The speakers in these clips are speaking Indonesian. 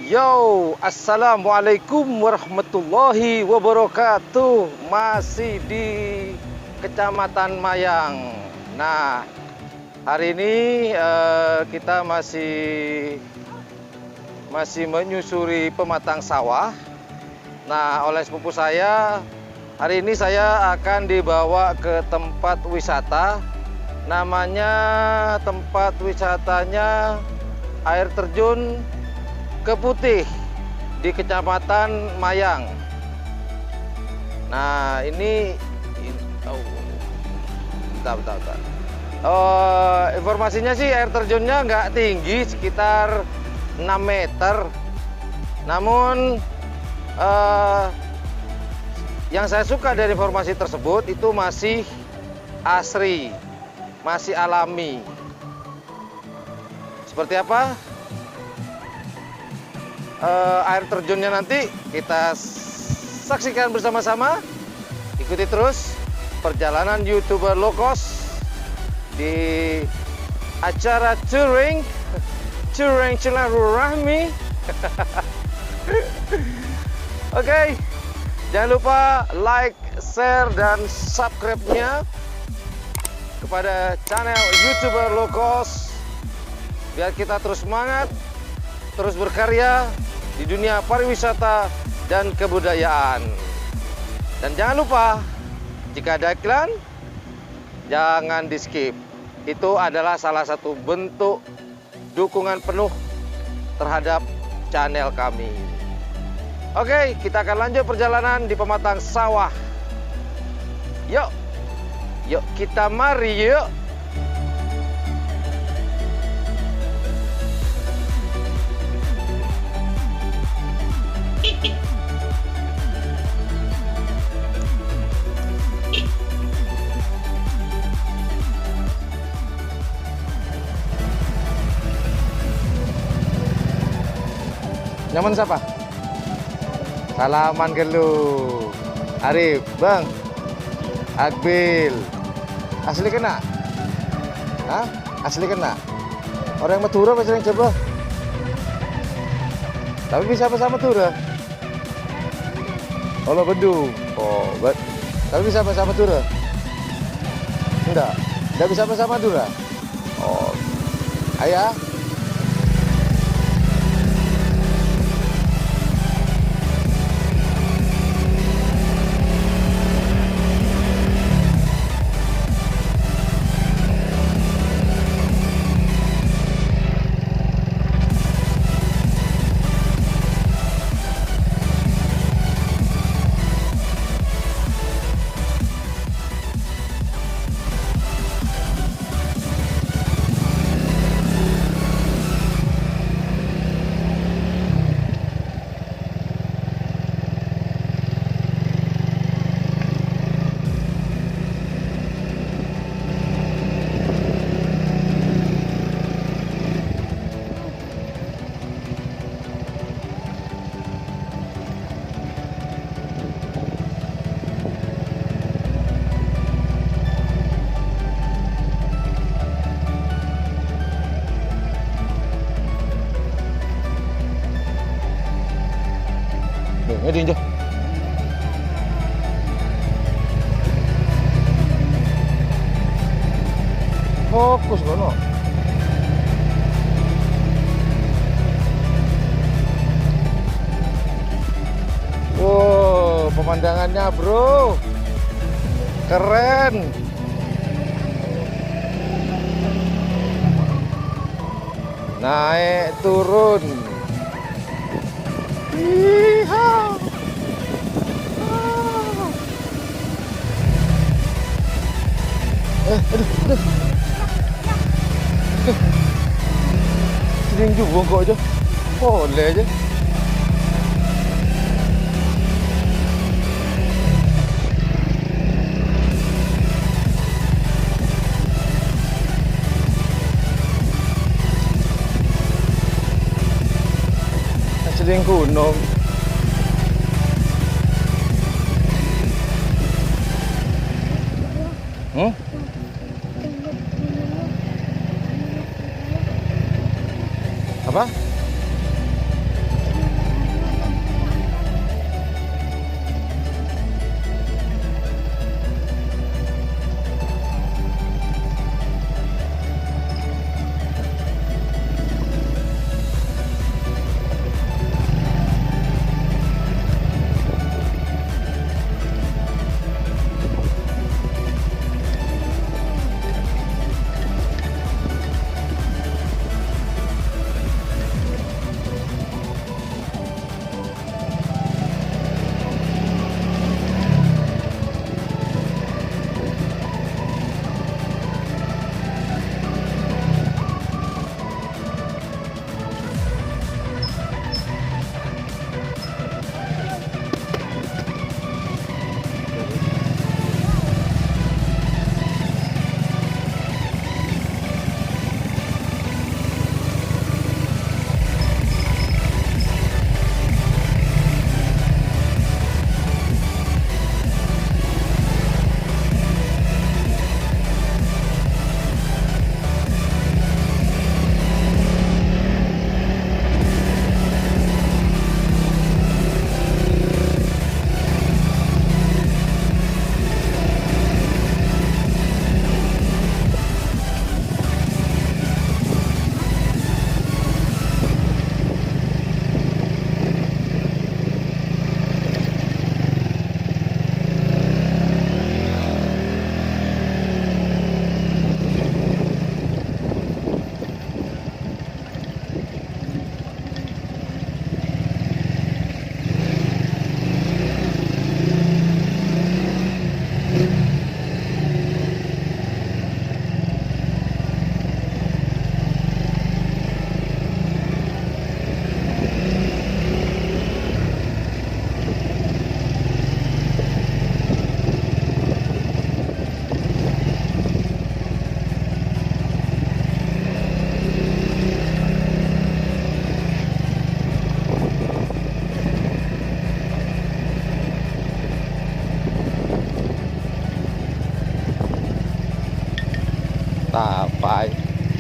Yo, assalamualaikum warahmatullahi wabarakatuh. Masih di Kecamatan Mayang. Nah, hari ini kita masih menyusuri pematang sawah. Nah, oleh sepupu saya, hari ini saya akan dibawa ke tempat wisata. Namanya tempat wisatanya air terjun Keputih di Kecamatan Mayang. Nah, ini bentar. Informasinya sih air terjunnya nggak tinggi, sekitar 6 meter. Namun yang saya suka dari informasi tersebut itu masih asri, masih alami. Seperti apa air terjunnya nanti kita saksikan bersama-sama. Ikuti terus perjalanan YouTuber low cost di acara touring silaturahmi. Oke, jangan lupa like, share, dan subscribe-nya kepada channel YouTuber low cost biar kita terus semangat, terus berkarya di dunia pariwisata dan kebudayaan. Dan jangan lupa, jika ada iklan, jangan di skip. Itu adalah salah satu bentuk dukungan penuh terhadap channel kami. Oke, kita akan lanjut perjalanan di pematang sawah. Yuk kita mari yuk. Nyaman siapa? Salaman ke lu. Arif, Bang. Akbil. Asli kena? Hah? Asli kena? Orang Madura pasti yang coba. Tapi bisa bahasa Madura. Oh, Bedung. Oh, tapi bisa bahasa Madura? Enggak bisa bahasa Madura. Oh. Ayah. Ini dia. Fokus kono. Wow, pemandangannya, bro. Keren. Naik turun. Iha. Aduh. Sering juga kok aja. Boleh aja. Sering gunung. Apa?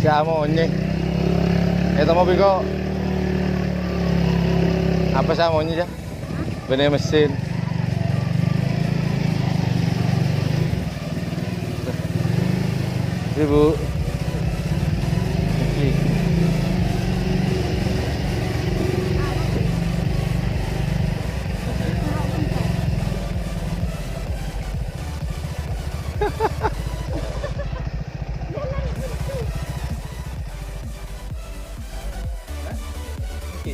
Siamo ogni. Ito mo biko. Apa siamo ogni ya? Benih mesin. Ibu.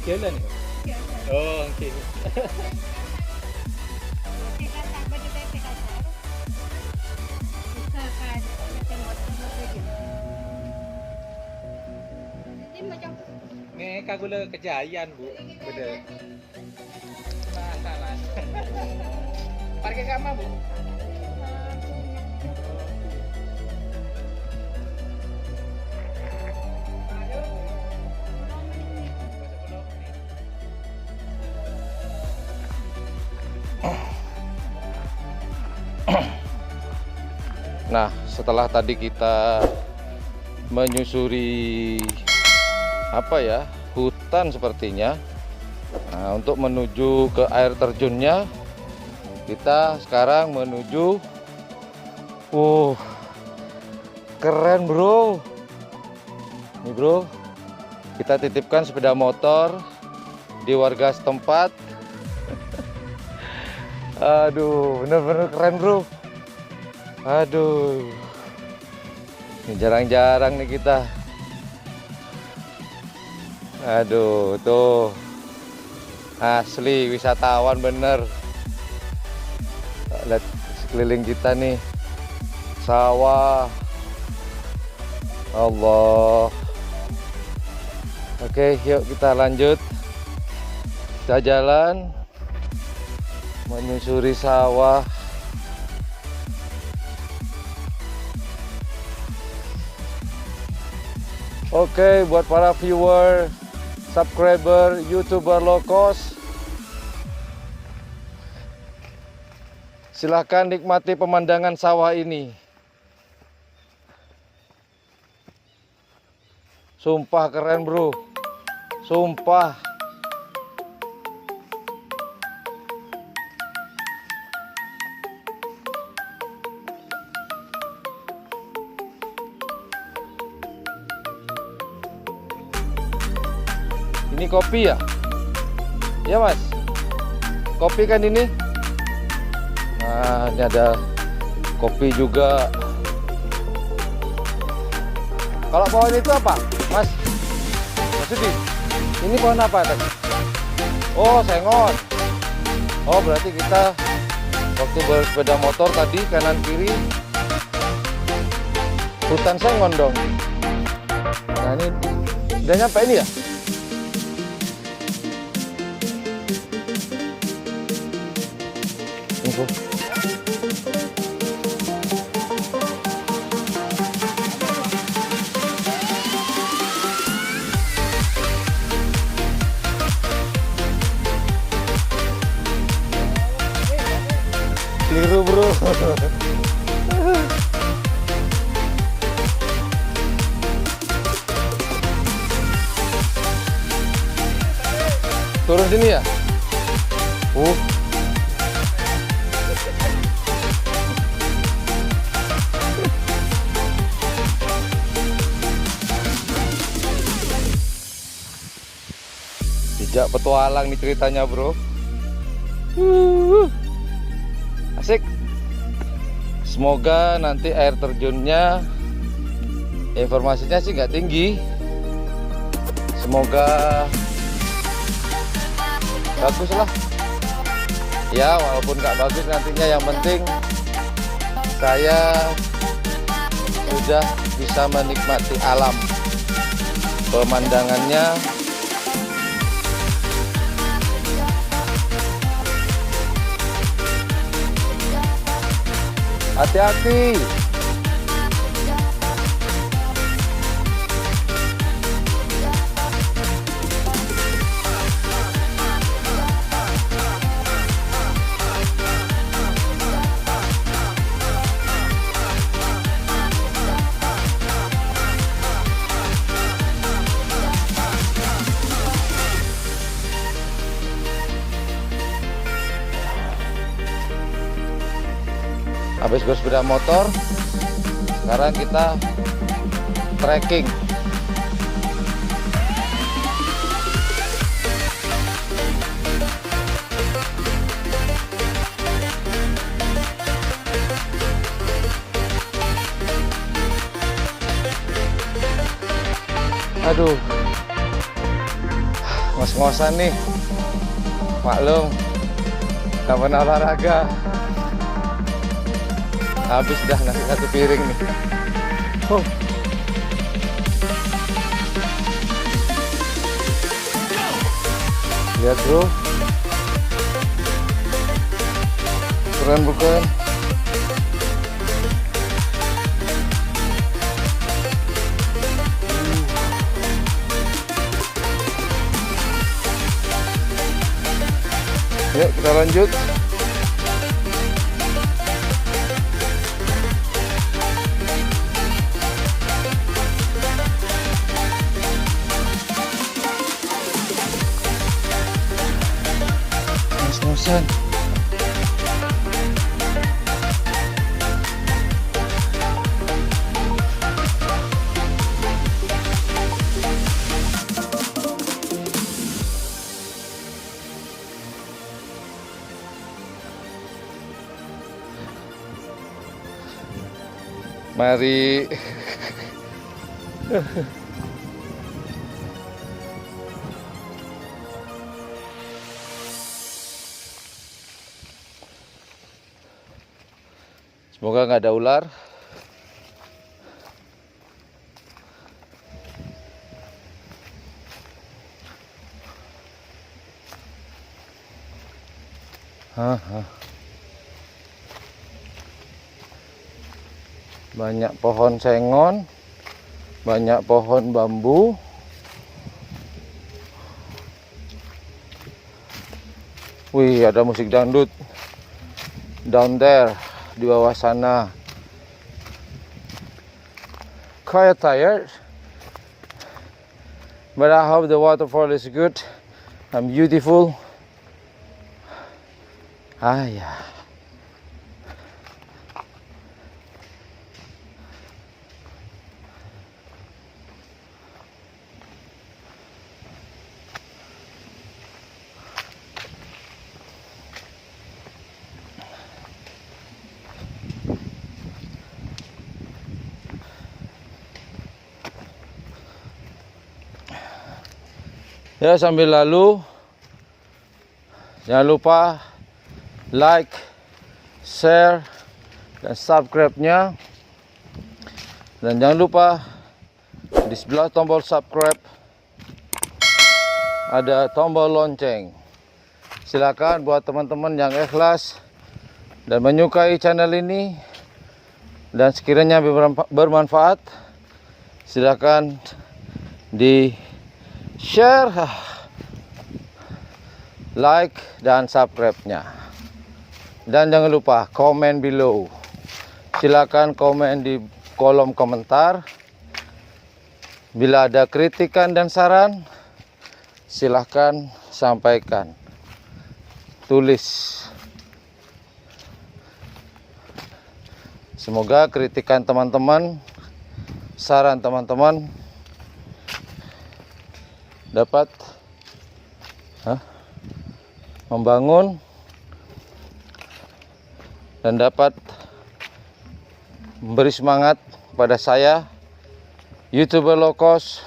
Jalan nih. Oh, oke. Nih kagula kejayaan, Bu. Bener. Nah, salah. Parkir kamar, Bu. Nah, setelah tadi kita menyusuri apa ya, hutan sepertinya. Nah, untuk menuju ke air terjunnya, kita sekarang menuju. Keren bro. Nih bro, kita titipkan sepeda motor di warga setempat. Aduh, bener-bener keren bro. Aduh, ini jarang-jarang nih kita. Aduh, tuh asli wisatawan bener. Lihat sekeliling kita nih, sawah. Allah. Oke, yuk kita lanjut. Kita jalan menyusuri sawah. Oke, buat para viewer, subscriber, YouTuber low cost, silahkan nikmati pemandangan sawah ini. Sumpah keren bro, sumpah. Ini kopi ya? Ya mas, kopi kan ini? Nah, ini ada kopi juga. Kalau pohon itu apa, mas? Maksudnya, ini pohon apa tadi? Oh, sengon. Oh, berarti kita waktu bersepeda motor tadi kanan kiri hutan sengon dong. Nah, ini udah nyampe ini ya? Info. Keliru bro. Turun sini ya? Dijak petualang nih ceritanya bro. Asik. Semoga nanti air terjunnya informasinya sih nggak tinggi. Semoga bagus lah. Ya walaupun nggak bagus nantinya, yang penting saya sudah bisa menikmati alam, pemandangannya. Hati-hati. Habis bersepeda motor, sekarang kita trekking. Aduh, ngos-ngosan nih, maklum, gak pernah olahraga. Habis dah nasi 1 piring nih. Lihat bro, keren bukan? Yuk kita lanjut. Ngos-ngosan. Mari. Semoga nggak ada ular. Banyak pohon sengon, banyak pohon bambu. Wih, ada musik dangdut down there, di bawah sana. Quite tired, but I hope the waterfall is good and beautiful. Ya. Ya, sambil lalu jangan lupa like, share, dan subscribe-nya. Dan jangan lupa di sebelah tombol subscribe ada tombol lonceng. Silakan buat teman-teman yang ikhlas dan menyukai channel ini dan sekiranya bermanfaat, silakan di share, like, dan subscribe-nya. Dan jangan lupa komen below. Silakan komen di kolom komentar. Bila ada kritikan dan saran, silakan sampaikan. Tulis. Semoga kritikan teman-teman, saran teman-teman dapat membangun dan dapat memberi semangat pada saya, YouTuber low cost,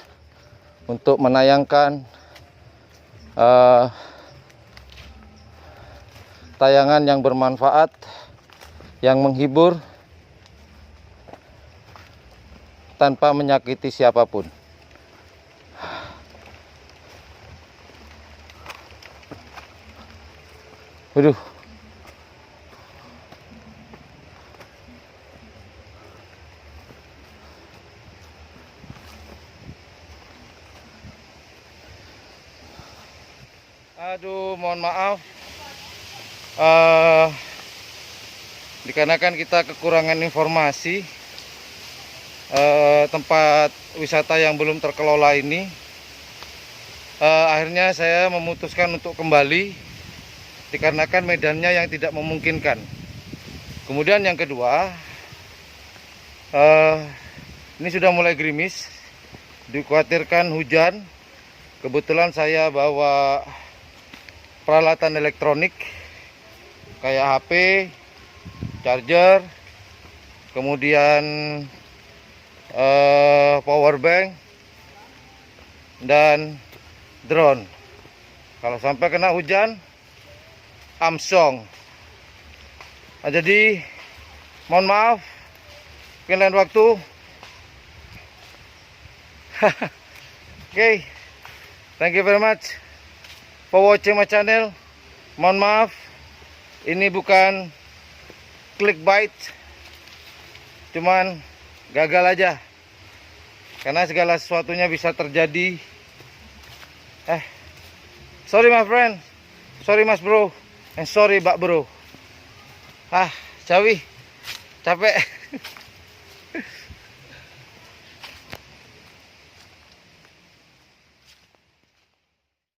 untuk menayangkan tayangan yang bermanfaat, yang menghibur, tanpa menyakiti siapapun. Waduh. Aduh, mohon maaf. Dikarenakan kita kekurangan informasi tempat wisata yang belum terkelola ini, akhirnya saya memutuskan untuk kembali dikarenakan medannya yang tidak memungkinkan. Kemudian yang kedua, ini sudah mulai gerimis, dikhawatirkan hujan. Kebetulan saya bawa peralatan elektronik kayak HP, charger, kemudian power bank dan drone. Kalau sampai kena hujan, amsong. Nah, jadi mohon maaf, mungkin lain waktu. Okay, thank you very much for watching my channel. Mohon maaf, ini bukan clickbait, cuman gagal aja, karena segala sesuatunya bisa terjadi. Sorry my friend, sorry mas bro, and sorry mbak bro. Cawi, capek.